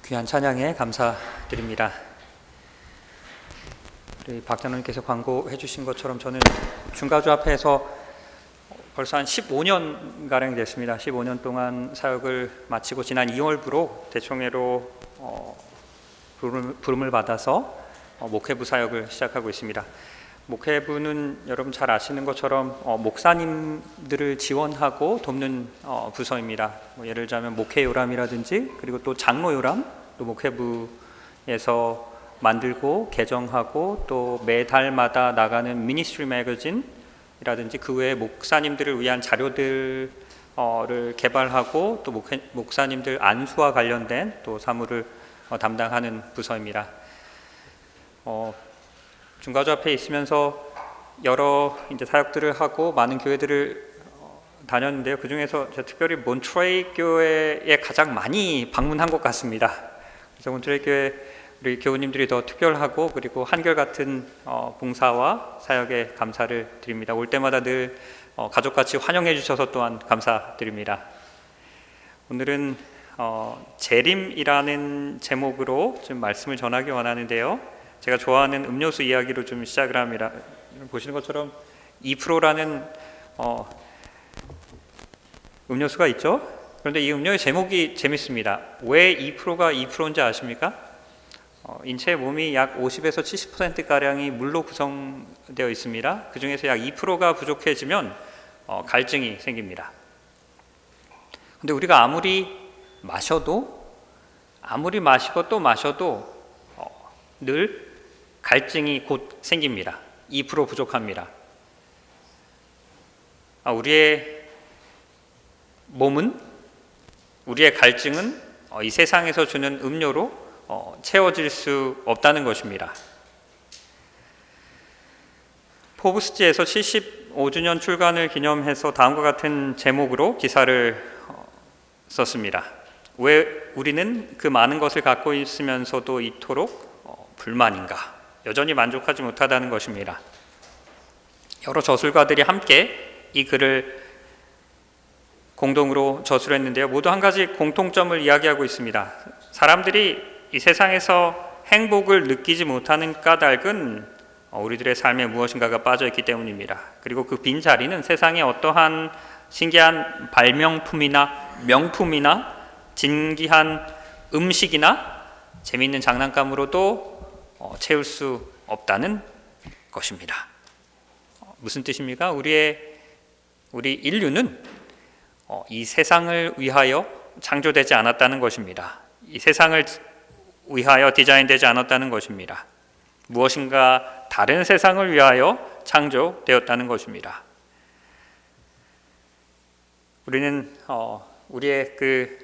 귀한 찬양에 감사드립니다. 우리 박장로님께서 광고해 주신 것처럼 저는 중가주 앞에서 벌써 한 15년가량 됐습니다. 15년 동안 사역을 마치고 지난 2월부로 대총회로 부름을 받아서 목회부 사역을 시작하고 있습니다. 목회부는 여러분 잘 아시는 것처럼 목사님들을 지원하고 돕는 부서입니다. 예를 들자면 목회요람이라든지 그리고 또 장로요람, 또 목회부에서 만들고 개정하고 또 매달마다 나가는 미니스트리 매거진이라든지 그 외에 목사님들을 위한 자료들을 개발하고 또 목사님들 안수와 관련된 또 사무를 담당하는 부서입니다. 중가주 앞에 있으면서 여러 이제 사역들을 하고 많은 교회들을 다녔는데요. 그 중에서 특별히 몬트레이 교회에 가장 많이 방문한 것 같습니다. 그래서 몬트레이 교회 우리 교우님들이 더 특별하고 그리고 한결같은 봉사와 사역에 감사를 드립니다. 올 때마다 늘 가족같이 환영해 주셔서 또한 감사드립니다. 오늘은 재림이라는 제목으로 좀 말씀을 전하기 원하는데요. 제가 좋아하는 음료수 이야기로 좀 시작을 합니다. 보시는 것처럼 2%라는 음료수가 있죠. 그런데 이 음료의 제목이 재밌습니다. 왜 2%가 2%인지 아십니까? 인체의 몸이 약 50에서 70%가량이 물로 구성되어 있습니다. 그 중에서 약 2%가 부족해지면 갈증이 생깁니다. 근데 우리가 아무리 마시고 또 마셔도 늘 갈증이 곧 생깁니다. 2% 부족합니다. 우리의 몸은, 우리의 갈증은 이 세상에서 주는 음료로 채워질 수 없다는 것입니다. 포브스지에서 75주년 출간을 기념해서 다음과 같은 제목으로 기사를 썼습니다. 왜 우리는 그 많은 것을 갖고 있으면서도 이토록 불만인가? 여전히 만족하지 못하다는 것입니다. 여러 저술가들이 함께 이 글을 공동으로 저술했는데요. 모두 한 가지 공통점을 이야기하고 있습니다. 사람들이 이 세상에서 행복을 느끼지 못하는 까닭은 우리들의 삶에 무엇인가가 빠져있기 때문입니다. 그리고 그 빈자리는 세상에 어떠한 신기한 발명품이나 명품이나 진기한 음식이나 재미있는 장난감으로도 채울 수 없다는 것입니다. 무슨 뜻입니까? 우리 인류는 이 세상을 위하여 창조되지 않았다는 것입니다. 이 세상을 위하여 디자인되지 않았다는 것입니다. 무엇인가 다른 세상을 위하여 창조되었다는 것입니다. 우리는 우리의 그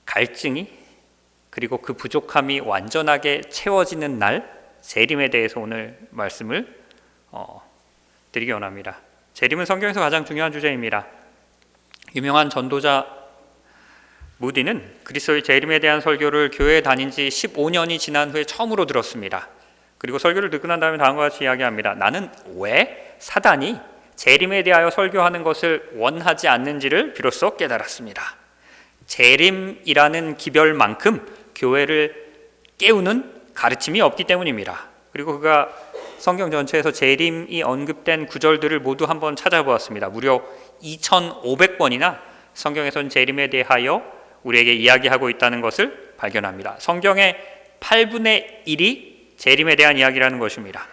갈증이 그리고 그 부족함이 완전하게 채워지는 날 재림에 대해서 오늘 말씀을 드리기 원합니다. 재림은 성경에서 가장 중요한 주제입니다. 유명한 전도자 무디는 그리스도의 재림에 대한 설교를 교회에 다닌 지 15년이 지난 후에 처음으로 들었습니다. 그리고 설교를 듣고 난 다음에 다음과 같이 이야기합니다. 나는 왜 사단이 재림에 대하여 설교하는 것을 원하지 않는지를 비로소 깨달았습니다. 재림이라는 기별만큼 교회를 깨우는 가르침이 없기 때문입니다. 그리고 그가 성경 전체에서 재림이 언급된 구절들을 모두 한번 찾아보았습니다. 무려 2,500번이나 성경에서는 재림에 대하여 우리에게 이야기하고 있다는 것을 발견합니다. 성경의 8분의 1이 재림에 대한 이야기라는 것입니다.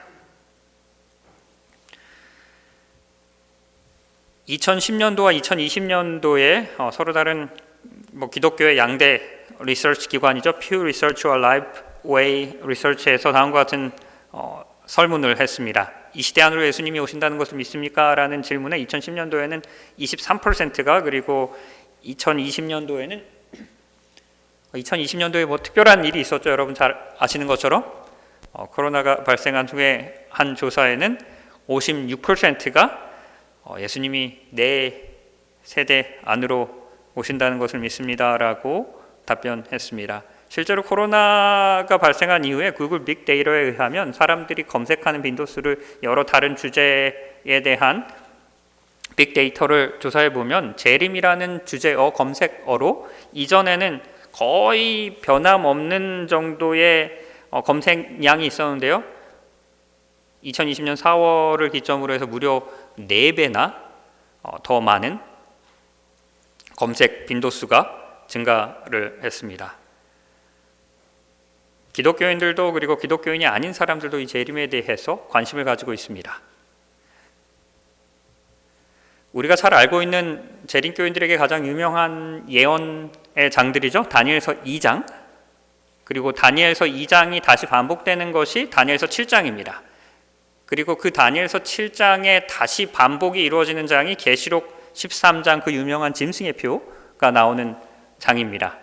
2010년도와 2020년도에 서로 다른 기독교의 양대 리서치 기관이죠. Pew Research와 Lifeway Research에서 다음과 같은 설문을 했습니다. 이 시대 안으로 예수님이 오신다는 것을 믿습니까? 라는 질문에 2010년도에는 23%가 그리고 2020년도에 뭐 특별한 일이 있었죠. 여러분 잘 아시는 것처럼 코로나가 발생한 후에 한 조사에는 56%가 예수님이 내 세대 안으로 오신다는 것을 믿습니다라고 답변했습니다. 실제로 코로나가 발생한 이후에 구글 빅데이터에 의하면 사람들이 검색하는 빈도수를 여러 다른 주제에 대한 빅데이터를 조사해 보면 재림이라는 주제어 검색어로 이전에는 거의 변함없는 정도의 검색량이 있었는데요. 2020년 4월을 기점으로 해서 무려 4배나 더 많은 검색 빈도수가 증가를 했습니다. 기독교인들도 그리고 기독교인이 아닌 사람들도 이 재림에 대해서 관심을 가지고 있습니다. 우리가 잘 알고 있는 재림교인들에게 가장 유명한 예언의 장들이죠. 다니엘서 2장, 그리고 다니엘서 2장이 다시 반복되는 것이 다니엘서 7장입니다. 그리고 그 다니엘서 7장에 다시 반복이 이루어지는 장이 계시록 13장, 그 유명한 짐승의 표가 나오는 장입니다.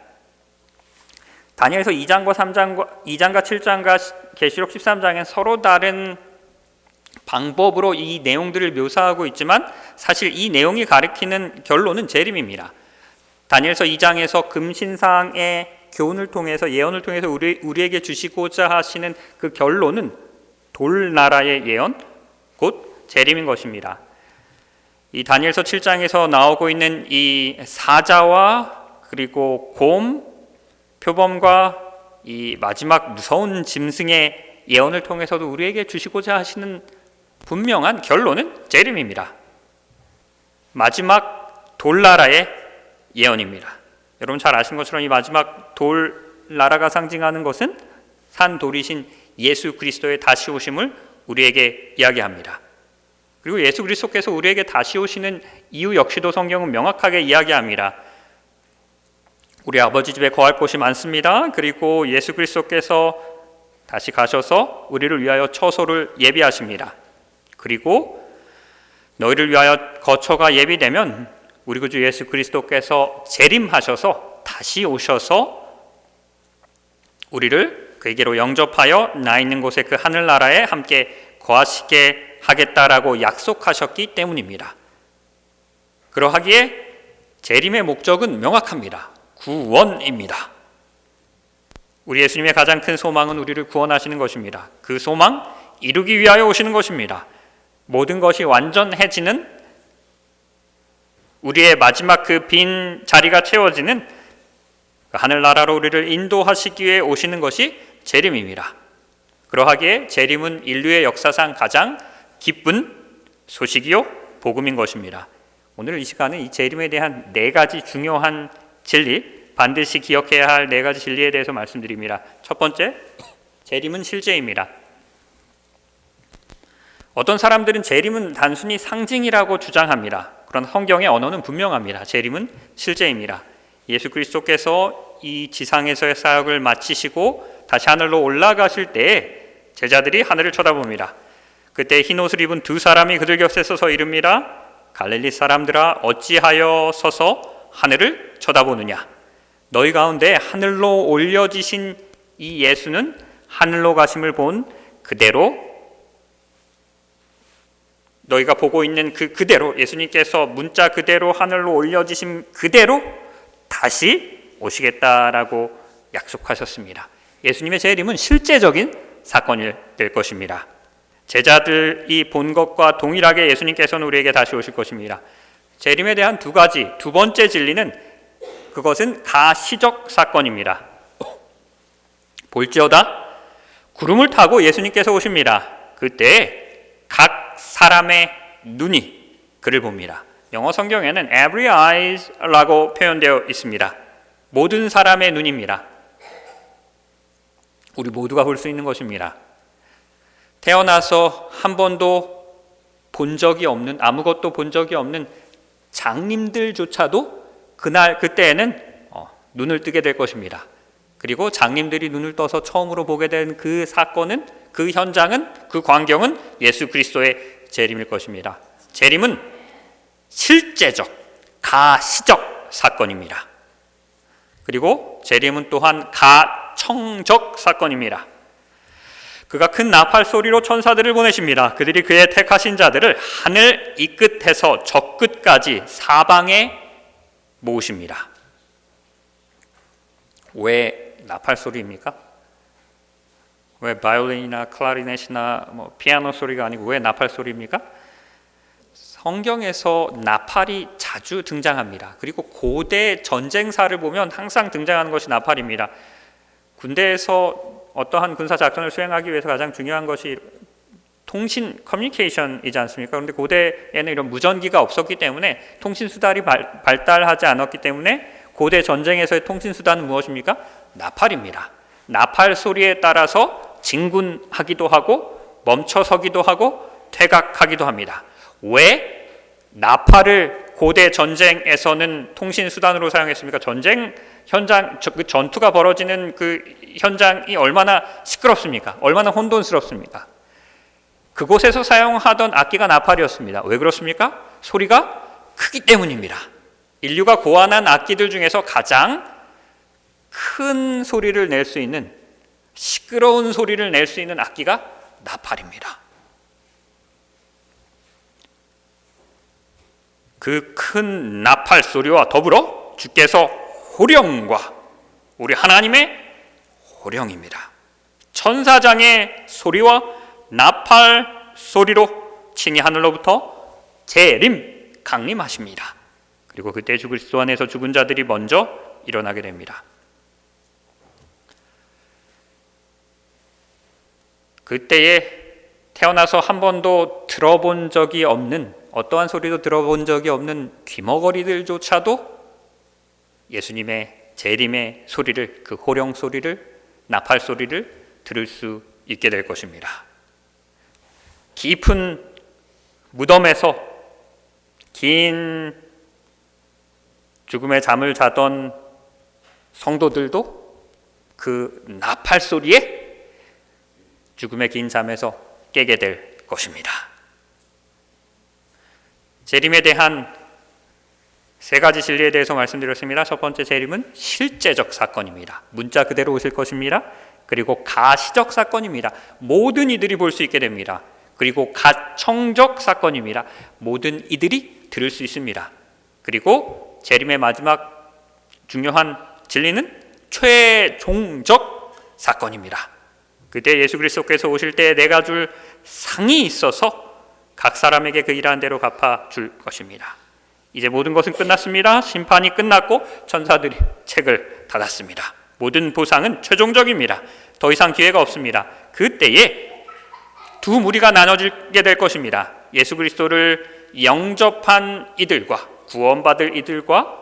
다니엘서 2장과 7장과 계시록 13장은 서로 다른 방법으로 이 내용들을 묘사하고 있지만 사실 이 내용이 가리키는 결론은 재림입니다. 다니엘서 2장에서 금신상의 교훈을 통해서, 예언을 통해서 우리에게 주시고자 하시는 그 결론은 돌나라의 예언, 곧 재림인 것입니다. 이 다니엘서 7장에서 나오고 있는 이 사자와 그리고 곰, 표범과 이 마지막 무서운 짐승의 예언을 통해서도 우리에게 주시고자 하시는 분명한 결론은 재림입니다. 마지막 돌나라의 예언입니다. 여러분 잘 아시는 것처럼 이 마지막 돌나라가 상징하는 것은 산 돌이신 예수 그리스도의 다시 오심을 우리에게 이야기합니다. 그리고 예수 그리스도께서 우리에게 다시 오시는 이유 역시도 성경은 명확하게 이야기합니다. 우리 아버지 집에 거할 곳이 많습니다. 그리고 예수 그리스도께서 다시 가셔서 우리를 위하여 처소를 예비하십니다. 그리고 너희를 위하여 거처가 예비되면 우리 구주 예수 그리스도께서 재림하셔서 다시 오셔서 우리를 그에게로 영접하여 나 있는 곳에 그 하늘나라에 함께 거하시게 하겠다라고 약속하셨기 때문입니다. 그러하기에 재림의 목적은 명확합니다. 구원입니다. 우리 예수님의 가장 큰 소망은 우리를 구원하시는 것입니다. 그 소망 이루기 위하여 오시는 것입니다. 모든 것이 완전해지는, 우리의 마지막 그 빈 자리가 채워지는 하늘나라로 우리를 인도하시기 위해 오시는 것이 재림입니다. 그러하기에 재림은 인류의 역사상 가장 기쁜 소식이요 복음인 것입니다. 오늘 이 시간은 이 재림에 대한 4가지 중요한 진리, 반드시 기억해야 할 4가지 진리에 대해서 말씀드립니다. 첫 번째, 재림은 실제입니다. 어떤 사람들은 재림은 단순히 상징이라고 주장합니다. 그러나 성경의 언어는 분명합니다. 재림은 실제입니다. 예수 그리스도께서 이 지상에서의 사역을 마치시고 다시 하늘로 올라가실 때에 제자들이 하늘을 쳐다봅니다. 그때 흰옷을 입은 2사람이 그들 곁에 서서 이릅니다. 갈릴리 사람들아, 어찌하여 서서 하늘을 쳐다보느냐? 너희 가운데 하늘로 올려지신 이 예수는 하늘로 가심을 본 그대로, 너희가 보고 있는 그대로, 예수님께서 문자 그대로 하늘로 올려지신 그대로 다시 오시겠다라고 약속하셨습니다. 예수님의 재림은 실제적인 사건이 될 것입니다. 제자들이 본 것과 동일하게 예수님께서는 우리에게 다시 오실 것입니다. 재림에 대한 2가지, 두 번째 진리는 그것은 가시적 사건입니다. 볼지어다 구름을 타고 예수님께서 오십니다. 그때 각 사람의 눈이 그를 봅니다. 영어 성경에는 every eyes라고 표현되어 있습니다. 모든 사람의 눈입니다. 우리 모두가 볼 수 있는 것입니다. 태어나서 한 번도 본 적이 없는, 아무것도 본 적이 없는 장님들조차도 그때에는 눈을 뜨게 될 것입니다. 그리고 장님들이 눈을 떠서 처음으로 보게 된 그 사건은, 그 현장은, 그 광경은 예수 그리스도의 재림일 것입니다. 재림은 실제적, 가시적 사건입니다. 그리고 재림은 또한 가청적 사건입니다. 그가 큰 나팔 소리로 천사들을 보내십니다. 그들이 그의 택하신 자들을 하늘 이 끝에서 저 끝까지 사방에 모으십니다. 왜 나팔 소리입니까? 왜 바이올린이나 클라리넷이나 피아노 소리가 아니고 왜 나팔 소리입니까? 성경에서 나팔이 자주 등장합니다. 그리고 고대 전쟁사를 보면 항상 등장하는 것이 나팔입니다. 군대에서 어떠한 군사 작전을 수행하기 위해서 가장 중요한 것이 통신, 커뮤니케이션이지 않습니까? 그런데 고대에는 이런 무전기가 없었기 때문에 통신 수단이 발달하지 않았기 때문에 고대 전쟁에서의 통신 수단은 무엇입니까? 나팔입니다. 나팔 소리에 따라서 진군하기도 하고 멈춰서기도 하고 퇴각하기도 합니다. 왜 나팔을 고대 전쟁에서는 통신 수단으로 사용했습니까? 전쟁 현장, 그 전투가 벌어지는 그 현장이 얼마나 시끄럽습니까? 얼마나 혼돈스럽습니까? 그곳에서 사용하던 악기가 나팔이었습니다. 왜 그렇습니까? 소리가 크기 때문입니다. 인류가 고안한 악기들 중에서 가장 큰 소리를 낼 수 있는, 시끄러운 소리를 낼 수 있는 악기가 나팔입니다. 그 큰 나팔 소리와 더불어 주께서 호령과 우리 하나님의 호령입니다. 천사장의 소리와 나팔 소리로 친히 하늘로부터 재림, 강림하십니다. 그리고 그때 주 그리스도 안에서 죽은 자들이 먼저 일어나게 됩니다. 그때에 태어나서 한 번도 들어본 적이 없는, 어떠한 소리도 들어본 적이 없는 귀머거리들조차도 예수님의 재림의 소리를, 그 호령 소리를, 나팔 소리를 들을 수 있게 될 것입니다. 깊은 무덤에서 긴 죽음의 잠을 자던 성도들도 그 나팔 소리에 죽음의 긴 잠에서 깨게 될 것입니다. 재림에 대한 세 가지 진리에 대해서 말씀드렸습니다. 첫 번째 재림은 실제적 사건입니다. 문자 그대로 오실 것입니다. 그리고 가시적 사건입니다. 모든 이들이 볼 수 있게 됩니다. 그리고 가청적 사건입니다. 모든 이들이 들을 수 있습니다. 그리고 재림의 마지막 중요한 진리는 최종적 사건입니다. 그때 예수 그리스도께서 오실 때 내가 줄 상이 있어서 각 사람에게 그 일한 대로 갚아 줄 것입니다. 이제 모든 것은 끝났습니다. 심판이 끝났고 천사들이 책을 닫았습니다. 모든 보상은 최종적입니다. 더 이상 기회가 없습니다. 그때에 두 무리가 나눠지게 될 것입니다. 예수 그리스도를 영접한 이들과 구원받을 이들과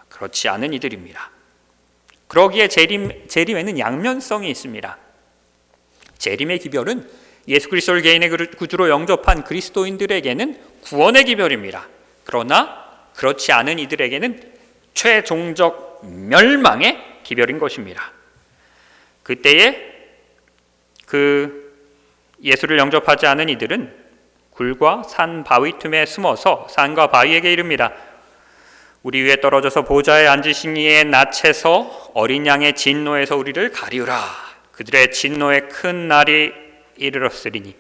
그렇지 않은 이들입니다. 그러기에 재림에는 양면성이 있습니다. 재림의 기별은 예수 그리스도를 개인의 구주로 영접한 그리스도인들에게는 구원의 기별입니다. 그러나 그렇지 않은 이들에게는 최종적 멸망의 기별인 것입니다. 그때에 그 예수를 영접하지 않은 이들은 굴과 산 바위 틈에 숨어서 산과 바위에게 이릅니다. 우리 위에 떨어져서 보좌에 앉으신 이의 낯에서 어린 양의 진노에서 우리를 가리우라. 그들의 진노의 큰 날이 이르렀으니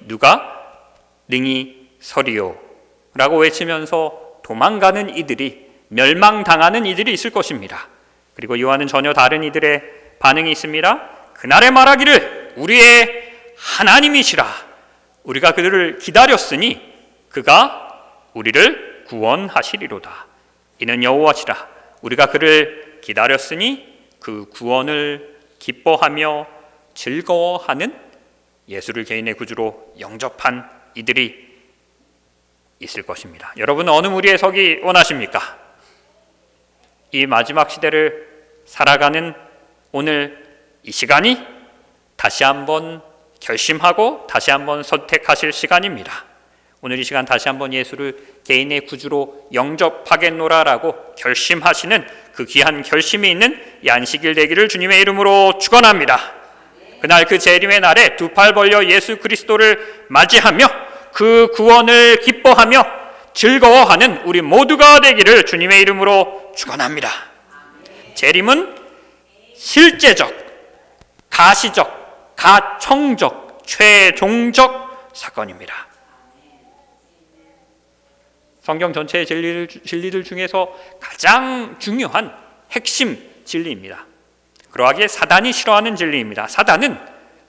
누가 능히 서리요 라고 외치면서 도망가는 이들이, 멸망당하는 이들이 있을 것입니다. 그리고 요한은 전혀 다른 이들의 반응이 있습니다. 그날에 말하기를 우리의 하나님이시라. 우리가 그들을 기다렸으니 그가 우리를 구원하시리로다. 이는 여호와시라. 우리가 그를 기다렸으니 그 구원을 기뻐하며 즐거워하는 예수를 개인의 구주로 영접한 이들이 있을 것입니다. 여러분은 어느 무리에 서기 원하십니까? 이 마지막 시대를 살아가는 오늘 이 시간이 다시 한번 결심하고 다시 한번 선택하실 시간입니다. 오늘 이 시간 다시 한번 예수를 개인의 구주로 영접하겠노라라고 결심하시는 그 귀한 결심이 있는 이 안식일 되기를 주님의 이름으로 축원합니다. 그날 그 재림의 날에 두 팔 벌려 예수 그리스도를 맞이하며 그 구원을 기뻐하며 즐거워하는 우리 모두가 되기를 주님의 이름으로 축원합니다. 재림은 실제적, 가시적, 가청적, 최종적 사건입니다. 성경 전체의 진리들 중에서 가장 중요한 핵심 진리입니다. 그러하기에 사단이 싫어하는 진리입니다. 사단은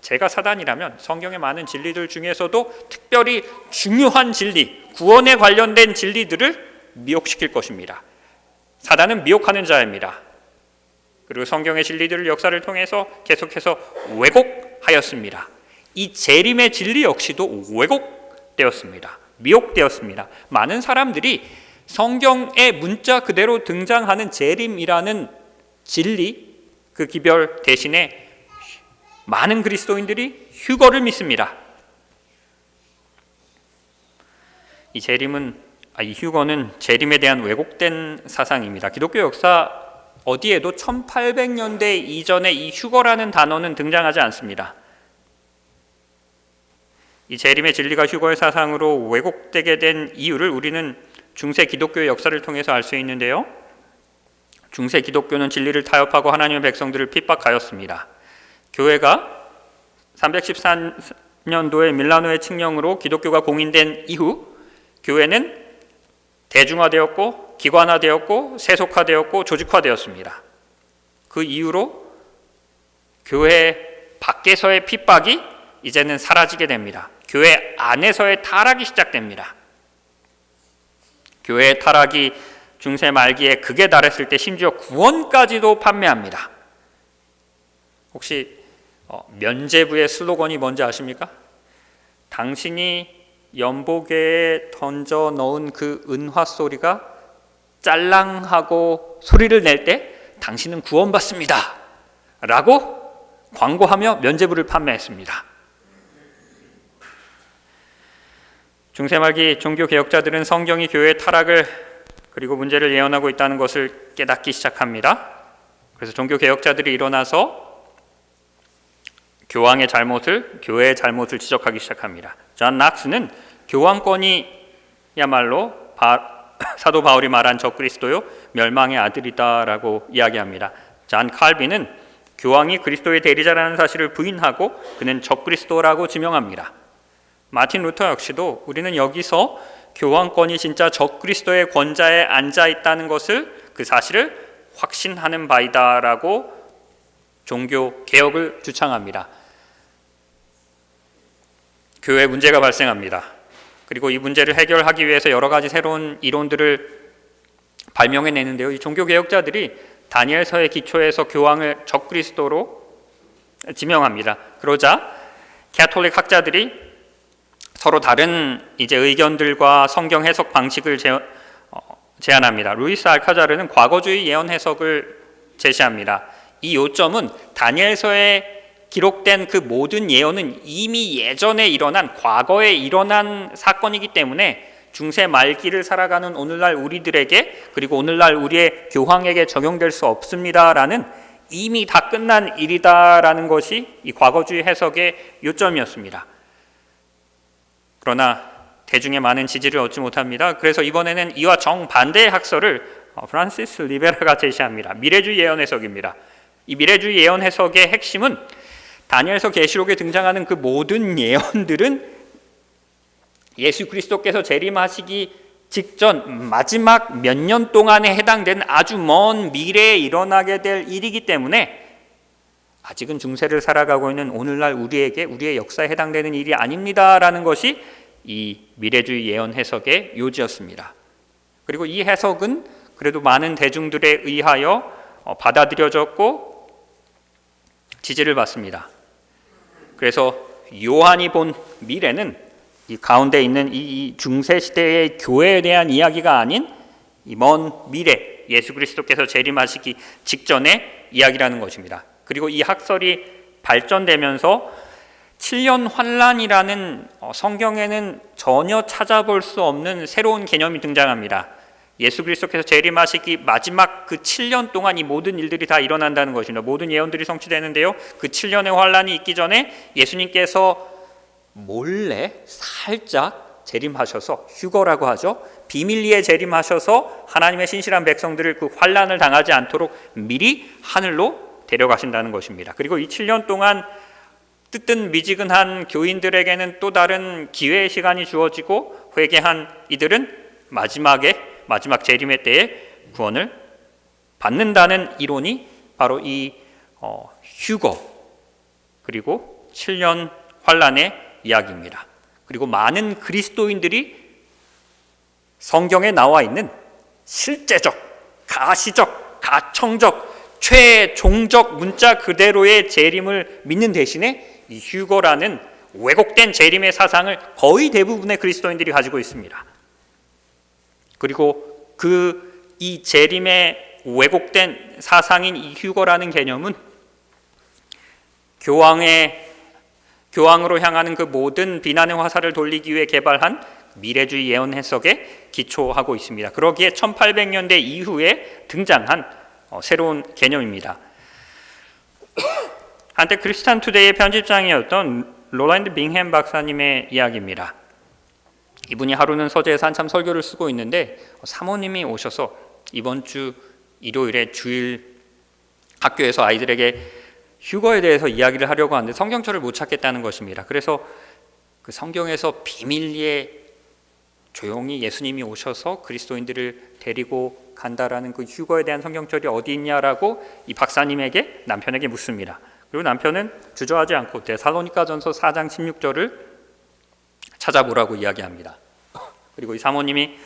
제가 사단이라면 성경의 많은 진리들 중에서도 특별히 중요한 진리, 구원에 관련된 진리들을 미혹시킬 것입니다. 사단은 미혹하는 자입니다. 그리고 성경의 진리들을 역사를 통해서 계속해서 왜곡하였습니다. 이 재림의 진리 역시도 왜곡되었습니다. 미혹되었습니다. 많은 사람들이 성경의 문자 그대로 등장하는 재림이라는 진리, 그 기별 대신에 많은 그리스도인들이 휴거를 믿습니다. 이 휴거는 재림에 대한 왜곡된 사상입니다. 기독교 역사 어디에도 1800년대 이전에 이 휴거라는 단어는 등장하지 않습니다. 이 재림의 진리가 휴거의 사상으로 왜곡되게 된 이유를 우리는 중세 기독교의 역사를 통해서 알 수 있는데요. 중세 기독교는 진리를 타협하고 하나님의 백성들을 핍박하였습니다. 교회가 314년도에 밀라노의 칙령으로 기독교가 공인된 이후 교회는 대중화되었고 기관화되었고 세속화되었고 조직화되었습니다. 그 이후로 교회 밖에서의 핍박이 이제는 사라지게 됩니다. 교회 안에서의 타락이 시작됩니다. 교회의 타락이 중세 말기에 극에 달했을 때 심지어 구원까지도 판매합니다. 혹시 면죄부의 슬로건이 뭔지 아십니까? 당신이 연보계에 던져 넣은 그 은화 소리가 짤랑하고 소리를 낼 때 당신은 구원받습니다 라고 광고하며 면죄부를 판매했습니다. 중세 말기 종교 개혁자들은 성경이 교회의 타락을 그리고 문제를 예언하고 있다는 것을 깨닫기 시작합니다. 그래서 종교 개혁자들이 일어나서 교황의 잘못을, 교회의 잘못을 지적하기 시작합니다. 존 낙스는 교황권이야말로 사도 바울이 말한 적그리스도요 멸망의 아들이다라고 이야기합니다. 존 칼빈은 교황이 그리스도의 대리자라는 사실을 부인하고 그는 적그리스도라고 지명합니다. 마틴 루터 역시도 우리는 여기서 교황권이 진짜 적그리스도의 권좌에 앉아 있다는 것을, 그 사실을 확신하는 바이다라고 종교 개혁을 주창합니다. 교회에 문제가 발생합니다. 그리고 이 문제를 해결하기 위해서 여러 가지 새로운 이론들을 발명해내는데요. 이 종교 개혁자들이 다니엘서의 기초에서 교황을 적그리스도로 지명합니다. 그러자 가톨릭 학자들이 서로 다른 의견들과 성경 해석 방식을 제안합니다. 루이스 알카자르는 과거주의 예언 해석을 제시합니다. 이 요점은 다니엘서에 기록된 그 모든 예언은 이미 예전에 일어난, 과거에 일어난 사건이기 때문에 중세 말기를 살아가는 오늘날 우리들에게, 그리고 오늘날 우리의 교황에게 적용될 수 없습니다라는, 이미 다 끝난 일이다라는 것이 이 과거주의 해석의 요점이었습니다. 그러나 대중의 많은 지지를 얻지 못합니다. 그래서 이번에는 이와 정반대의 학설을 프란시스 리베라가 제시합니다. 미래주의 예언 해석입니다. 이 미래주의 예언 해석의 핵심은 다니엘서 계시록에 등장하는 그 모든 예언들은 예수 그리스도께서 재림하시기 직전 마지막 몇 년 동안에 해당되는 아주 먼 미래에 일어나게 될 일이기 때문에 아직은 중세를 살아가고 있는 오늘날 우리에게, 우리의 역사에 해당되는 일이 아닙니다라는 것이 이 미래주의 예언 해석의 요지였습니다. 그리고 이 해석은 그래도 많은 대중들에 의하여 받아들여졌고 지지를 받습니다. 그래서 요한이 본 미래는 이 가운데 있는 이 중세 시대의 교회에 대한 이야기가 아닌 이 먼 미래, 예수 그리스도께서 재림하시기 직전의 이야기라는 것입니다. 그리고 이 학설이 발전되면서 7년 환란이라는 성경에는 전혀 찾아볼 수 없는 새로운 개념이 등장합니다. 예수 그리스도께서 재림하시기 마지막 그 7년 동안 이 모든 일들이 다 일어난다는 것입니다. 모든 예언들이 성취되는데요. 그 7년의 환란이 있기 전에 예수님께서 몰래 살짝 재림하셔서, 휴거라고 하죠. 비밀리에 재림하셔서 하나님의 신실한 백성들을 그 환란을 당하지 않도록 미리 하늘로 데려가신다는 것입니다. 그리고 이 7년 동안 뜨뜻미지근한 교인들에게는 또 다른 기회의 시간이 주어지고 회개한 이들은 마지막 재림의 때에 구원을 받는다는 이론이 바로 이 휴거 그리고 7년 환란의 이야기입니다. 그리고 많은 그리스도인들이 성경에 나와 있는 실제적, 가시적, 가청적, 최종적 문자 그대로의 재림을 믿는 대신에 이 휴거라는 왜곡된 재림의 사상을 거의 대부분의 그리스도인들이 가지고 있습니다. 그리고 이 재림의 왜곡된 사상인 이 휴거라는 개념은 교황으로 향하는 그 모든 비난의 화살을 돌리기 위해 개발한 미래주의 예언 해석에 기초하고 있습니다. 그러기에 1800년대 이후에 등장한 새로운 개념입니다. 한때 크리스찬 투데이의 편집장이었던 로랜드 빙햄 박사님의 이야기입니다. 이분이 하루는 서재에서 한참 설교를 쓰고 있는데 사모님이 오셔서 이번 주 일요일에 주일 학교에서 아이들에게 휴거에 대해서 이야기를 하려고 하는데 성경처를 못 찾겠다는 것입니다. 그래서 그 성경에서 비밀리에 조용히 예수님이 오셔서 그리스도인들을 데리고 간다라는 그 휴거에 대한 성경절이 어디 있냐라고 이 박사님에게 남편에게 묻습니다. 그리고 남편은 주저하지 않고 데살로니가전서 4장 16절을 찾아보라고 이야기합니다. 그리고 이 사모님이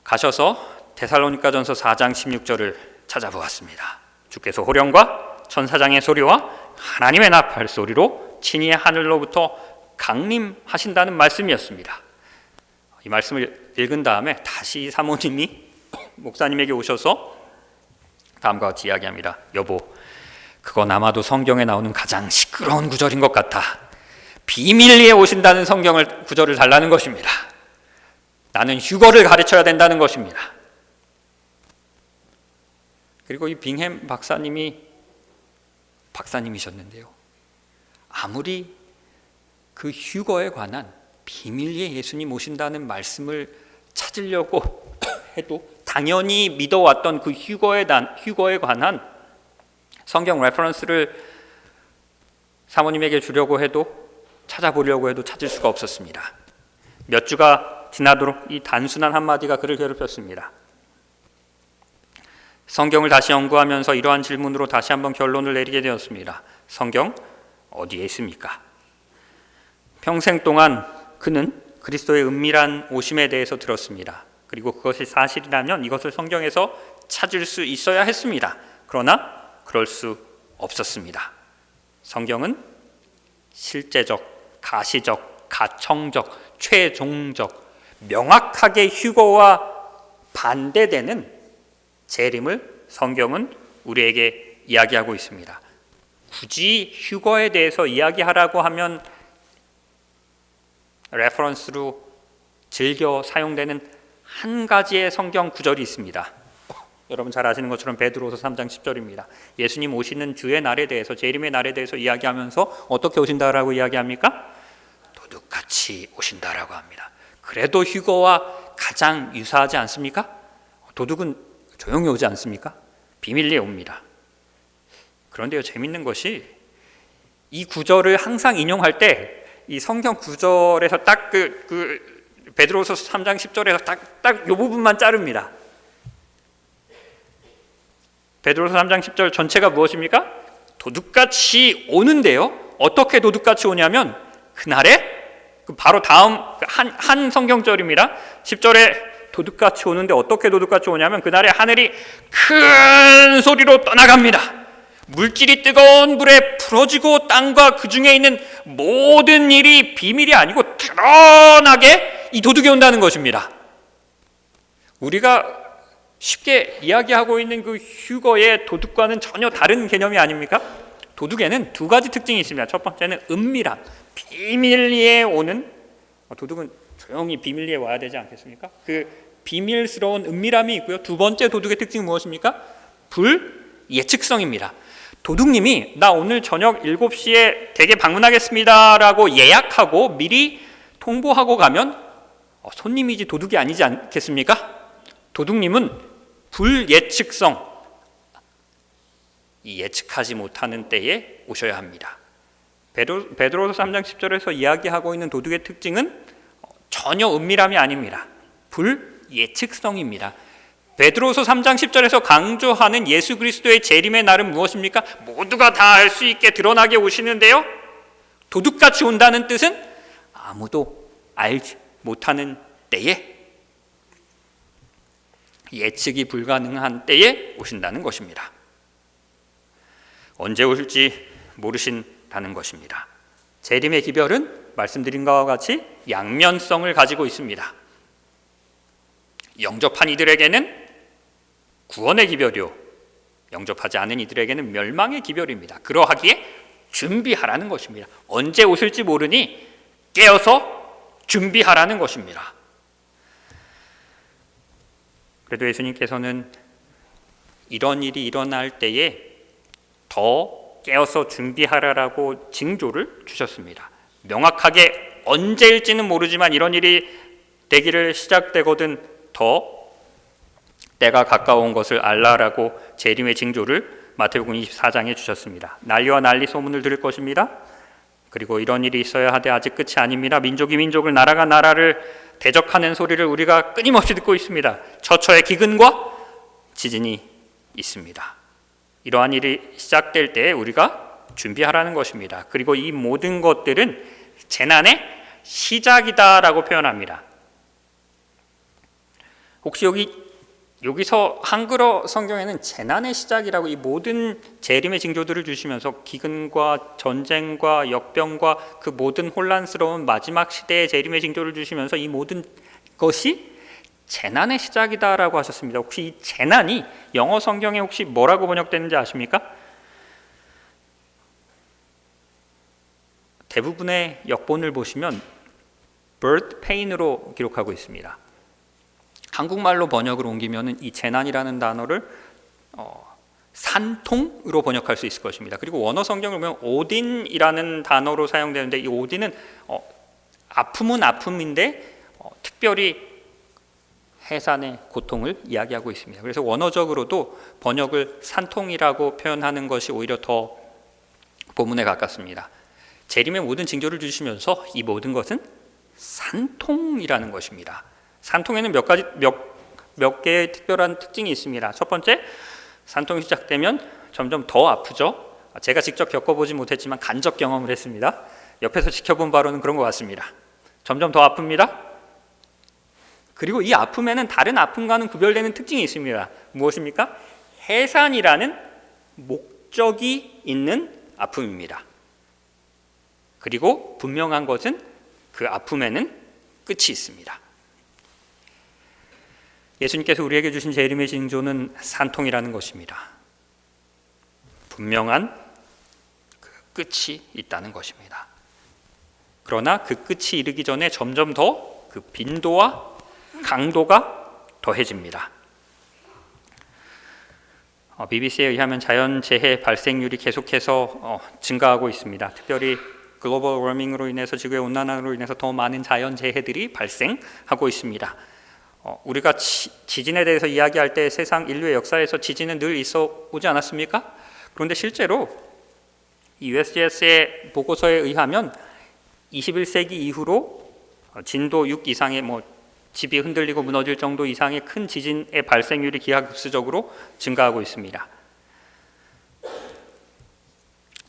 가셔서 데살로니가전서 4장 16절을 찾아보았습니다. 주께서 호령과 천사장의 소리와 하나님의 나팔 소리로 친히 하늘로부터 강림하신다는 말씀이었습니다. 이 말씀을 읽은 다음에 다시 사모님이 목사님에게 오셔서 다음과 같이 이야기합니다. 여보, 그건 아마도 성경에 나오는 가장 시끄러운 구절인 것 같아. 비밀리에 오신다는 성경을 구절을 달라는 것입니다. 나는 휴거를 가르쳐야 된다는 것입니다. 그리고 이 빙햄 박사님이셨는데요. 아무리 그 휴거에 관한 비밀리에 예수님 오신다는 말씀을 찾으려고 해도 당연히 믿어왔던 그 휴거에 관한 성경 레퍼런스를 사모님에게 주려고 해도 찾아보려고 해도 찾을 수가 없었습니다. 몇 주가 지나도록 이 단순한 한마디가 그를 괴롭혔습니다. 성경을 다시 연구하면서 이러한 질문으로 다시 한번 결론을 내리게 되었습니다. 성경 어디에 있습니까? 평생 동안 그는 그리스도의 은밀한 오심에 대해서 들었습니다. 그리고 그것이 사실이라면 이것을 성경에서 찾을 수 있어야 했습니다. 그러나 그럴 수 없었습니다. 성경은 실제적, 가시적, 가청적, 최종적, 명확하게 휴거와 반대되는 재림을 성경은 우리에게 이야기하고 있습니다. 굳이 휴거에 대해서 이야기하라고 하면 레퍼런스로 즐겨 사용되는 한 가지의 성경 구절이 있습니다. 여러분 잘 아시는 것처럼 베드로서 3장 10절입니다. 예수님 오시는 주의 날에 대해서, 재림의 날에 대해서 이야기하면서 어떻게 오신다라고 이야기합니까? 도둑같이 오신다라고 합니다. 그래도 휴거와 가장 유사하지 않습니까? 도둑은 조용히 오지 않습니까? 비밀리에 옵니다. 그런데요, 재밌는 것이 이 구절을 항상 인용할 때 이 성경 구절에서 딱 베드로서 3장 10절에서 딱 이 부분만 자릅니다. 베드로서 3장 10절 전체가 무엇입니까? 도둑같이 오는데요. 어떻게 도둑같이 오냐면 그날에 바로 다음 한 성경절입니다. 10절에 도둑같이 오는데 어떻게 도둑같이 오냐면 그날에 하늘이 큰 소리로 떠나갑니다. 물질이 뜨거운 불에 풀어지고 땅과 그 중에 있는 모든 일이 비밀이 아니고 드러나게 이 도둑이 온다는 것입니다. 우리가 쉽게 이야기하고 있는 그 휴거의 도둑과는 전혀 다른 개념이 아닙니까? 도둑에는 두 가지 특징이 있습니다. 첫 번째는 은밀함, 비밀리에 오는, 도둑은 조용히 비밀리에 와야 되지 않겠습니까? 그 비밀스러운 은밀함이 있고요. 두 번째 도둑의 특징은 무엇입니까? 불예측성입니다. 도둑님이 나 오늘 저녁 7시에 댁에 방문하겠습니다 라고 예약하고 미리 통보하고 가면 손님이지 도둑이 아니지 않겠습니까? 도둑님은 불예측성, 이 예측하지 못하는 때에 오셔야 합니다. 베드로서 3장 10절에서 이야기하고 있는 도둑의 특징은 전혀 은밀함이 아닙니다. 불예측성입니다. 베드로서 3장 10절에서 강조하는 예수 그리스도의 재림의 날은 무엇입니까? 모두가 다 알 수 있게 드러나게 오시는데요. 도둑같이 온다는 뜻은 아무도 알지 못하는 때에, 예측이 불가능한 때에 오신다는 것입니다. 언제 오실지 모르신다는 것입니다. 재림의 기별은 말씀드린 것과 같이 양면성을 가지고 있습니다. 영접한 이들에게는 구원의 기별이요, 영접하지 않은 이들에게는 멸망의 기별입니다. 그러하기에 준비하라는 것입니다. 언제 오실지 모르니 깨어서 준비하라는 것입니다. 그래도 예수님께서는 이런 일이 일어날 때에 더 깨어서 준비하라라고 징조를 주셨습니다. 명확하게 언제일지는 모르지만 이런 일이 되기를 시작되거든 더 때가 가까운 것을 알라라고 재림의 징조를 마태복음 24장에 주셨습니다. 난리와 난리 소문을 들을 것입니다. 그리고 이런 일이 있어야 하되 아직 끝이 아닙니다. 민족이 민족을, 나라가 나라를 대적하는 소리를 우리가 끊임없이 듣고 있습니다. 처처의 기근과 지진이 있습니다. 이러한 일이 시작될 때 우리가 준비하라는 것입니다. 그리고 이 모든 것들은 재난의 시작이다라고 표현합니다. 혹시 여기서 한글어 성경에는 재난의 시작이라고 이 모든 재림의 징조들을 주시면서 기근과 전쟁과 역병과 그 모든 혼란스러운 마지막 시대의 재림의 징조를 주시면서 이 모든 것이 재난의 시작이다라고 하셨습니다. 혹시 이 재난이 영어 성경에 혹시 뭐라고 번역되는지 아십니까? 대부분의 역본을 보시면 birth pain으로 기록하고 있습니다. 한국말로 번역을 옮기면 이 재난이라는 단어를 산통으로 번역할 수 있을 것입니다. 그리고 원어 성경을 보면 오딘이라는 단어로 사용되는데 이 오딘은 아픔은 아픔인데 특별히 해산의 고통을 이야기하고 있습니다. 그래서 원어적으로도 번역을 산통이라고 표현하는 것이 오히려 더 본문에 가깝습니다. 재림의 모든 징조를 주시면서 이 모든 것은 산통이라는 것입니다. 산통에는 몇 개의 특별한 특징이 있습니다. 첫 번째, 산통이 시작되면 점점 더 아프죠. 제가 직접 겪어보지 못했지만 간접 경험을 했습니다. 옆에서 지켜본 바로는 그런 것 같습니다. 점점 더 아픕니다. 그리고 이 아픔에는 다른 아픔과는 구별되는 특징이 있습니다. 무엇입니까? 해산이라는 목적이 있는 아픔입니다. 그리고 분명한 것은 그 아픔에는 끝이 있습니다. 예수님께서 우리에게 주신 재림의 징조는 산통이라는 것입니다. 분명한 그 끝이 있다는 것입니다. 그러나 그 끝이 이르기 전에 점점 더 그 빈도와 강도가 더해집니다. BBC에 의하면 자연재해 발생률이 계속해서 증가하고 있습니다. 특별히 글로벌 워밍으로 인해서, 지구의 온난화로 인해서 더 많은 자연재해들이 발생하고 있습니다. 우리가 지진에 대해서 이야기할 때 세상 인류의 역사에서 지진은 늘 있어 오지 않았습니까? 그런데 실제로 이 USGS의 보고서에 의하면 21세기 이후로 진도 6 이상의 집이 흔들리고 무너질 정도 이상의 큰 지진의 발생률이 기하급수적으로 증가하고 있습니다.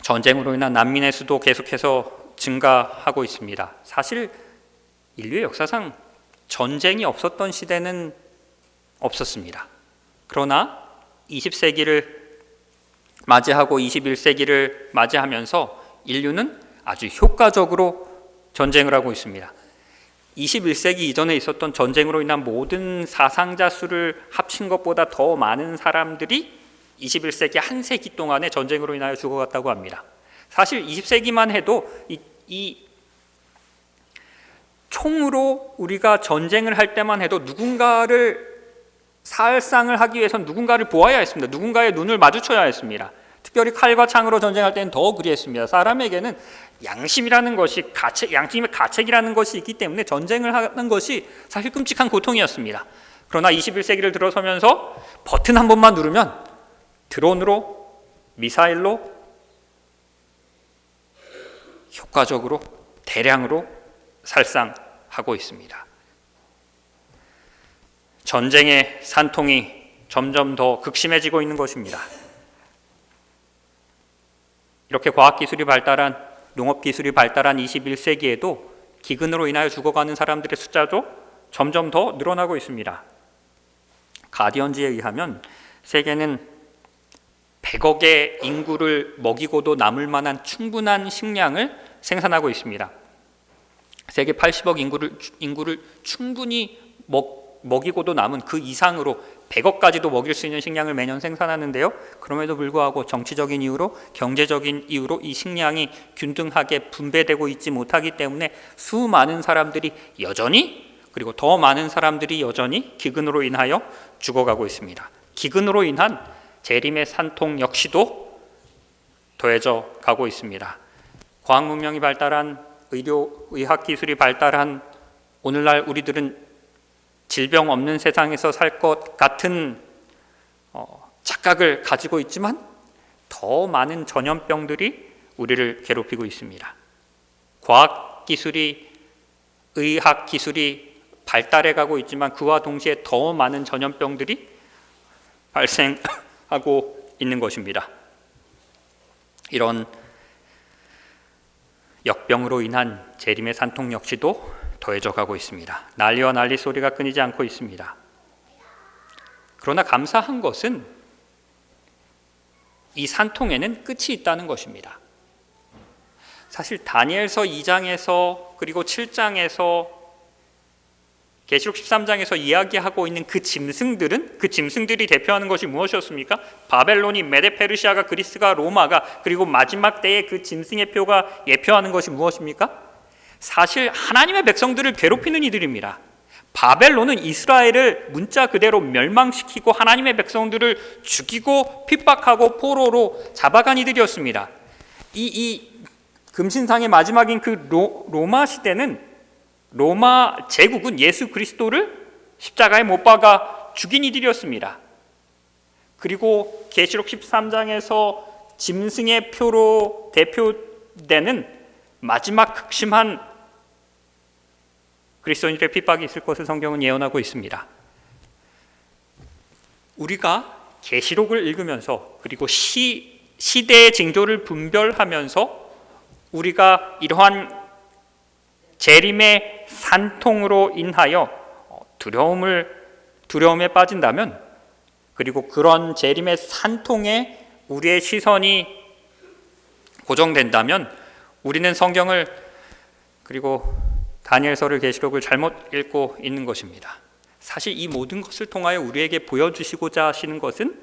전쟁으로 인한 난민의 수도 계속해서 증가하고 있습니다. 사실 인류의 역사상 전쟁이 없었던 시대는 없었습니다. 그러나 20세기를 맞이하고 21세기를 맞이하면서 인류는 아주 효과적으로 전쟁을 하고 있습니다. 21세기 이전에 있었던 전쟁으로 인한 모든 사상자 수를 합친 것보다 더 많은 사람들이 21세기 한 세기 동안에 전쟁으로 인하여 죽어갔다고 합니다. 사실 20세기만 해도 이 총으로 우리가 전쟁을 할 때만 해도 누군가를 살상을 하기 위해서는 누군가를 보아야 했습니다. 누군가의 눈을 마주쳐야 했습니다. 특별히 칼과 창으로 전쟁할 때는 더 그리했습니다. 사람에게는 양심이라는 것이 양심의 가책이라는 것이 있기 때문에 전쟁을 하는 것이 사실 끔찍한 고통이었습니다. 그러나 21세기를 들어서면서 버튼 한 번만 누르면 드론으로, 미사일로 효과적으로 대량으로 살상하고 있습니다. 전쟁의 산통이 점점 더 극심해지고 있는 것입니다. 이렇게 과학기술이 발달한 농업 기술이 발달한 21세기에도 기근으로 인하여 죽어가는 사람들의 숫자도 점점 더 늘어나고 있습니다. 가디언지에 의하면 세계는 100억의 인구를 먹이고도 남을 만한 충분한 식량을 생산하고 있습니다. 세계 80억 인구를 충분히 먹이고도 남은 그 이상으로 100억까지도 먹일 수 있는 식량을 매년 생산하는데요. 그럼에도 불구하고 정치적인 이유로, 경제적인 이유로 이 식량이 균등하게 분배되고 있지 못하기 때문에 수많은 사람들이 여전히, 그리고 더 많은 사람들이 여전히 기근으로 인하여 죽어가고 있습니다. 기근으로 인한 재림의 산통 역시도 더해져 가고 있습니다. 과학 문명이 발달한, 의학 기술이 발달한 오늘날 우리들은 질병 없는 세상에서 살 것 같은 착각을 가지고 있지만 더 많은 전염병들이 우리를 괴롭히고 있습니다. 과학 기술이, 의학 기술이 발달해 가고 있지만 그와 동시에 더 많은 전염병들이 발생하고 있는 것입니다. 이런 역병으로 인한 재림의 산통 역시도 더해져 가고 있습니다. 난리와 난리 소리가 끊이지 않고 있습니다. 그러나 감사한 것은 이 산통에는 끝이 있다는 것입니다. 사실 다니엘서 2장에서 그리고 7장에서 계시록 13장에서 이야기하고 있는 그 짐승들이 대표하는 것이 무엇이었습니까? 바벨론이, 메데페르시아가, 그리스가, 로마가, 그리고 마지막 때의 그 짐승의 표가 예표하는 것이 무엇입니까? 사실 하나님의 백성들을 괴롭히는 이들입니다. 바벨론은 이스라엘을 문자 그대로 멸망시키고 하나님의 백성들을 죽이고 핍박하고 포로로 잡아간 이들이었습니다. 이 금신상의 마지막인 그 로마 시대는, 로마 제국은 예수 그리스도를 십자가에 못 박아 죽인 이들이었습니다. 그리고 계시록 13장에서 짐승의 표로 대표되는 마지막 극심한 그리스도인들의 핍박이 있을 것을 성경은 예언하고 있습니다. 우리가 계시록을 읽으면서, 그리고 시대의 징조를 분별하면서 우리가 이러한 재림의 산통으로 인하여 두려움에 빠진다면, 그리고 그런 재림의 산통에 우리의 시선이 고정된다면 우리는 성경을, 그리고 다니엘서를, 계시록을 잘못 읽고 있는 것입니다. 사실 이 모든 것을 통하여 우리에게 보여주시고자 하시는 것은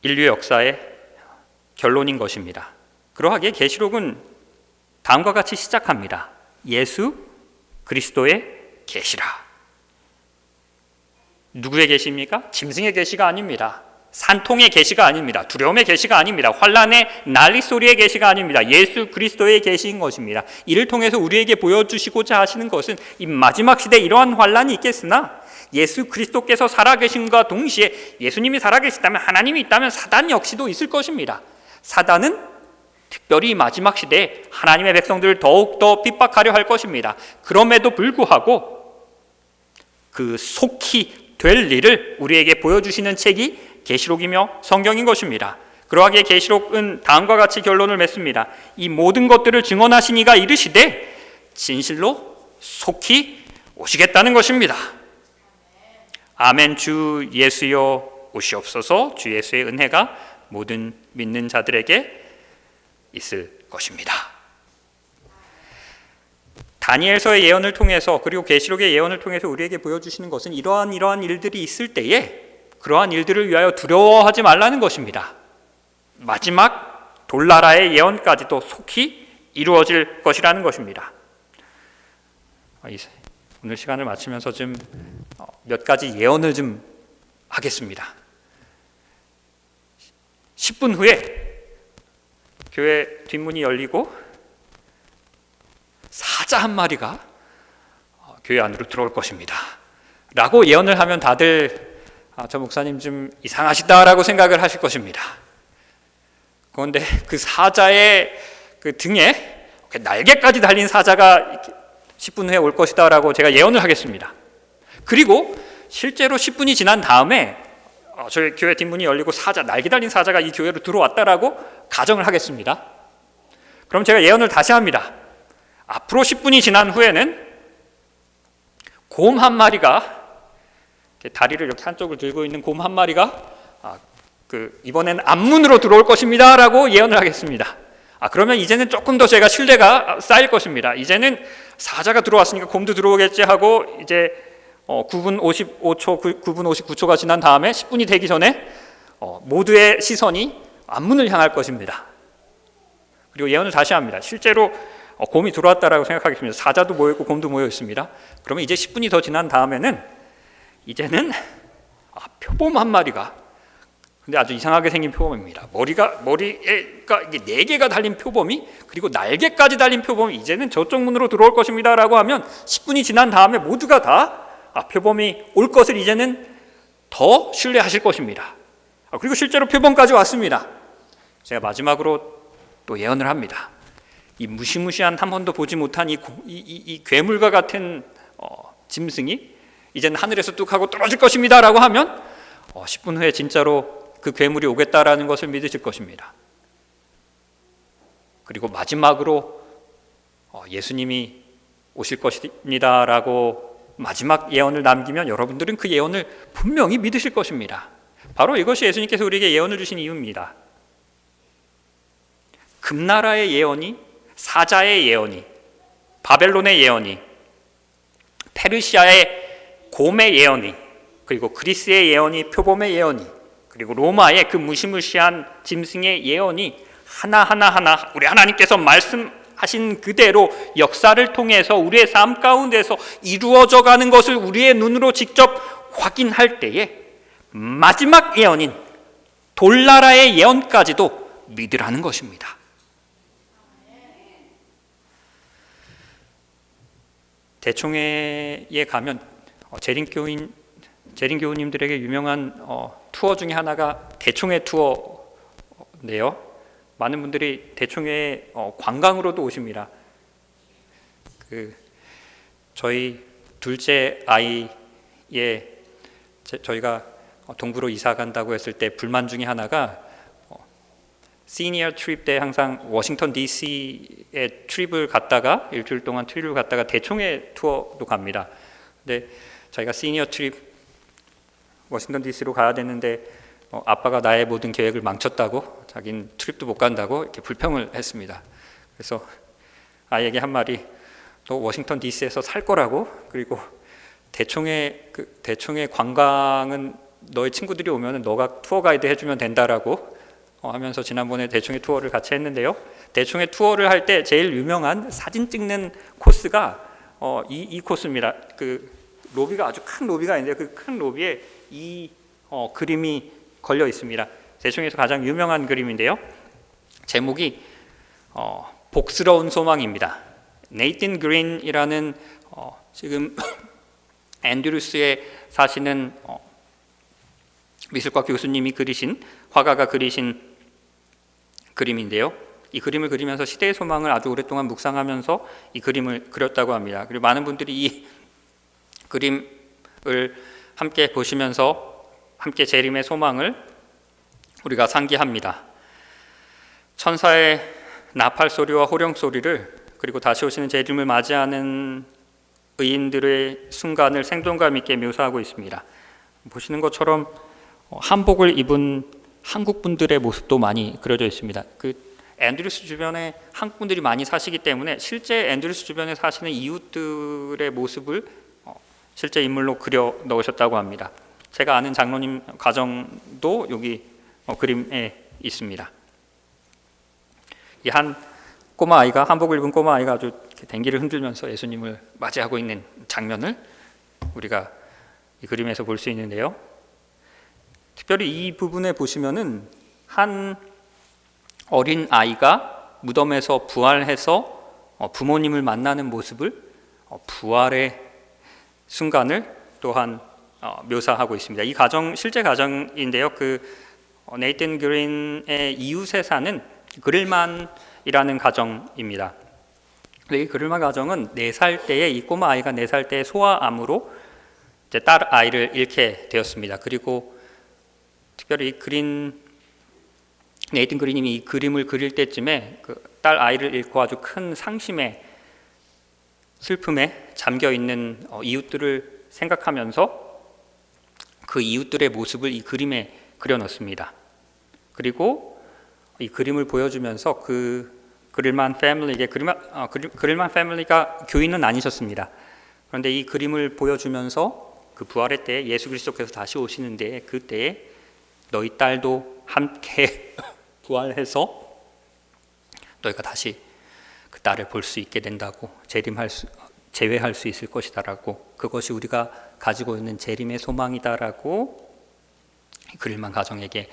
인류의 역사의 결론인 것입니다. 그러하기에 계시록은 다음과 같이 시작합니다. 예수 그리스도의 계시라. 누구의 계시입니까? 짐승의 계시가 아닙니다. 산통의 계시가 아닙니다. 두려움의 계시가 아닙니다. 환난의 난리 소리의 계시가 아닙니다. 예수 그리스도의 계시인 것입니다. 이를 통해서 우리에게 보여주시고자 하시는 것은 이 마지막 시대에 이러한 환난이 있겠으나 예수 그리스도께서 살아계신과 동시에, 예수님이 살아계시다면, 하나님이 있다면 사단 역시도 있을 것입니다. 사단은 특별히 마지막 시대에 하나님의 백성들을 더욱더 핍박하려 할 것입니다. 그럼에도 불구하고 그 속히 될 일을 우리에게 보여주시는 책이 계시록이며 성경인 것입니다. 그러하기에 계시록은 다음과 같이 결론을 맺습니다. 이 모든 것들을 증언하신 이가 이르시되 진실로 속히 오시겠다는 것입니다. 아멘. 주 예수여 오시옵소서. 주 예수의 은혜가 모든 믿는 자들에게 있을 것입니다. 다니엘서의 예언을 통해서, 그리고 계시록의 예언을 통해서 우리에게 보여주시는 것은 이러한 일들이 있을 때에 그러한 일들을 위하여 두려워하지 말라는 것입니다. 마지막 돌나라의 예언까지도 속히 이루어질 것이라는 것입니다. 오늘 시간을 마치면서 좀 몇 가지 예언을 좀 하겠습니다. 10분 후에 교회 뒷문이 열리고 사자 한 마리가 교회 안으로 들어올 것입니다 라고 예언을 하면 다들 저 목사님 좀 이상하시다라고 생각을 하실 것입니다. 그런데 그 사자의 그 등에 날개까지 달린 사자가 10분 후에 올 것이다라고 제가 예언을 하겠습니다. 그리고 실제로 10분이 지난 다음에 저희 교회 뒷문이 열리고 날개 달린 사자가 이 교회로 들어왔다라고 가정을 하겠습니다. 그럼 제가 예언을 다시 합니다. 앞으로 10분이 지난 후에는 곰 한 마리가, 다리를 이렇게 한쪽을 들고 있는 곰 한 마리가 이번엔 앞문으로 들어올 것입니다 라고 예언을 하겠습니다. 그러면 이제는 조금 더 제가 신뢰가 쌓일 것입니다. 이제는 사자가 들어왔으니까 곰도 들어오겠지 하고 이제 9분 55초, 9분 59초가 지난 다음에 10분이 되기 전에 모두의 시선이 앞문을 향할 것입니다. 그리고 예언을 다시 합니다. 실제로 곰이 들어왔다라고 생각하겠습니다. 사자도 모여있고 곰도 모여있습니다. 그러면 이제 10분이 더 지난 다음에는 이제는 표범 한 마리가, 근데 아주 이상하게 생긴 표범입니다. 머리가 이게 4개가 달린 표범이, 그리고 날개까지 달린 표범이 이제는 저쪽 문으로 들어올 것입니다 라고 하면 10분이 지난 다음에 모두가 다 표범이 올 것을 이제는 더 신뢰하실 것입니다. 그리고 실제로 표범까지 왔습니다. 제가 마지막으로 또 예언을 합니다. 이 무시무시한, 한 번도 보지 못한 이 괴물과 같은 짐승이 이제는 하늘에서 뚝 하고 떨어질 것입니다 라고 하면 10분 후에 진짜로 그 괴물이 오겠다라는 것을 믿으실 것입니다. 그리고 마지막으로 예수님이 오실 것입니다 라고 마지막 예언을 남기면 여러분들은 그 예언을 분명히 믿으실 것입니다. 바로 이것이 예수님께서 우리에게 예언을 주신 이유입니다. 금나라의 예언이, 사자의 예언이, 바벨론의 예언이, 페르시아의 곰의 예언이, 그리고 그리스의 예언이, 표범의 예언이, 그리고 로마의 그 무시무시한 짐승의 예언이 하나하나 우리 하나님께서 말씀하신 그대로 역사를 통해서 우리의 삶 가운데서 이루어져 가는 것을 우리의 눈으로 직접 확인할 때에 마지막 예언인 돌나라의 예언까지도 믿으라는 것입니다. 대총회에 가면 재림 교우님들에게 유명한 투어 중에 하나가 대총회 투어인데요. 많은 분들이 대총회 관광으로도 오십니다. 저희 둘째 아이의 저희가 동부로 이사 간다고 했을 때 불만 중에 하나가 시니어 트립 때 항상 워싱턴 DC에 트립을 갔다가 일주일 동안 트립을 갔다가 대총회 투어도 갑니다. 근데 저희가 시니어 트립 워싱턴 DC로 가야 되는데 아빠가 나의 모든 계획을 망쳤다고, 자기는 트립도 못 간다고 이렇게 불평을 했습니다. 그래서 아이에게 한 말이, 너 워싱턴 DC에서 살 거라고, 그리고 대총회 관광은 너의 친구들이 오면 너가 투어 가이드 해주면 된다라고 하면서 지난번에 대총회 투어를 같이 했는데요. 대총회 투어를 할 때 제일 유명한 사진 찍는 코스가 이 코스입니다. 로비가 아주 큰 로비가 있는데 그 큰 로비에 이 그림이 걸려 있습니다. 대총회에서 가장 유명한 그림인데요. 제목이 복스러운 소망입니다. 네이튼 그린이라는 지금 앤드루스에 사시는 미술과 교수님이 그리신, 화가가 그리신 그림인데요. 이 그림을 그리면서 시대의 소망을 아주 오랫동안 묵상하면서 이 그림을 그렸다고 합니다. 그리고 많은 분들이 이 그림을 함께 보시면서 함께 재림의 소망을 우리가 상기합니다. 천사의 나팔 소리와 호령 소리를, 그리고 다시 오시는 재림을 맞이하는 의인들의 순간을 생동감 있게 묘사하고 있습니다. 보시는 것처럼 한복을 입은 한국 분들의 모습도 많이 그려져 있습니다. 앤드루스 주변에 한국 분들이 많이 사시기 때문에 실제 앤드루스 주변에 사시는 이웃들의 모습을 실제 인물로 그려 넣으셨다고 합니다. 제가 아는 장로님 가정도 여기 그림에 있습니다. 이 한 꼬마 아이가, 한복을 입은 꼬마 아이가 아주 댕기를 흔들면서 예수님을 맞이하고 있는 장면을 우리가 이 그림에서 볼 수 있는데요. 특별히 이 부분에 보시면은 한 어린 아이가 무덤에서 부활해서 부모님을 만나는 모습을, 부활의 순간을 또한 묘사하고 있습니다. 이 가정 실제 가정인데요. 네이튼 그린의 이웃에 사는 그릴만이라는 가정입니다. 이 그릴만 가정은 4살 때에, 이 꼬마 아이가 4살 때에 소아암으로 이제 딸 아이를 잃게 되었습니다. 그리고 특별히 네이튼 그린님이 이 그림을 그릴 때쯤에 그 딸 아이를 잃고 아주 큰 상심에 슬픔에 잠겨 있는 이웃들을 생각하면서 그 이웃들의 모습을 이 그림에 그려놓습니다. 그리고 이 그림을 보여주면서 그 그릴만 패밀리에게 그릴만 패밀리가 교인은 아니셨습니다. 그런데 이 그림을 보여주면서 그 부활의 때에 예수 그리스도께서 다시 오시는데 그때에 너희 딸도 함께 부활해서 너희가 다시 그 딸을 볼 수 있게 된다고 재회할 수 있을 것이다라고, 그것이 우리가 가지고 있는 재림의 소망이다라고 그릴만 가정에게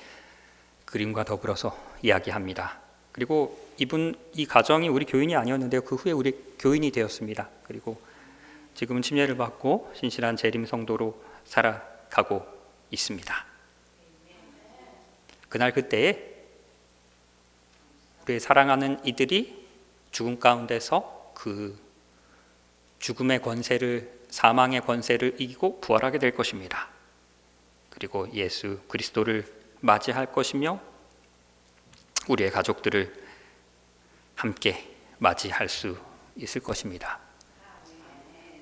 그림과 더불어서 이야기합니다. 그리고 이 가정이 우리 교인이 아니었는데요, 그 후에 우리 교인이 되었습니다. 그리고 지금은 침례를 받고 신실한 재림 성도로 살아가고 있습니다. 그날 그때에 우리의 사랑하는 이들이 죽음 가운데서 그 죽음의 권세를, 사망의 권세를 이기고 부활하게 될 것입니다. 그리고 예수 그리스도를 맞이할 것이며 우리의 가족들을 함께 맞이할 수 있을 것입니다.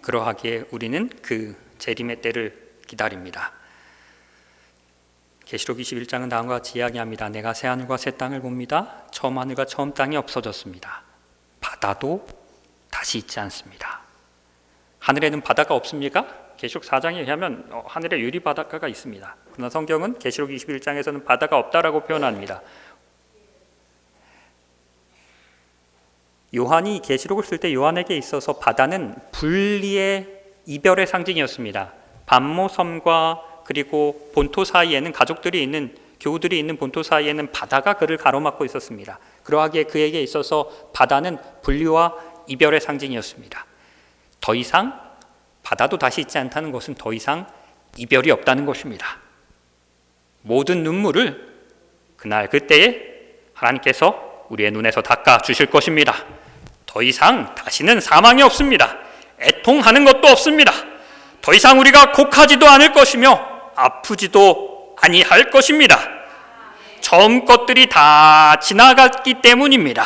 그러하기에 우리는 그 재림의 때를 기다립니다. 계시록 21장은 다음과 같이 이야기합니다. 내가 새 하늘과 새 땅을 봅니다. 처음 하늘과 처음 땅이 없어졌습니다. 바다도 다시 있지 않습니다. 하늘에는 바다가 없습니까? 계시록 4장에 의하면 하늘에 유리 바다가 있습니다. 그러나 성경은 계시록 21장에서는 바다가 없다라고 표현합니다. 요한이 계시록을 쓸 때 요한에게 있어서 바다는 분리의 이별의 상징이었습니다. 반모섬과 그리고 본토 사이에는 교우들이 있는 본토 사이에는 바다가 그를 가로막고 있었습니다. 그러하기에 그에게 있어서 바다는 분리와 이별의 상징이었습니다. 더 이상 바다도 다시 있지 않다는 것은 더 이상 이별이 없다는 것입니다. 모든 눈물을 그날 그때에 하나님께서 우리의 눈에서 닦아 주실 것입니다. 더 이상 다시는 사망이 없습니다. 애통하는 것도 없습니다. 더 이상 우리가 곡하지도 않을 것이며 아프지도 아니할 것입니다. 처음 것들이 다 지나갔기 때문입니다.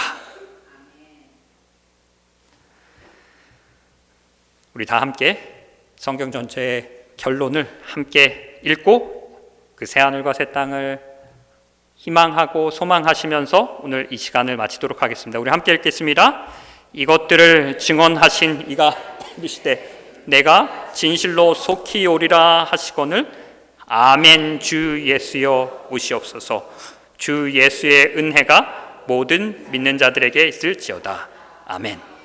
우리 다 함께 성경 전체의 결론을 함께 읽고 그 새하늘과 새 땅을 희망하고 소망하시면서 오늘 이 시간을 마치도록 하겠습니다. 우리 함께 읽겠습니다. 이것들을 증언하신 이가 이르시되 내가 진실로 속히 오리라 하시거늘 아멘. 주 예수여 오시옵소서. 주 예수의 은혜가 모든 믿는 자들에게 있을지어다. 아멘.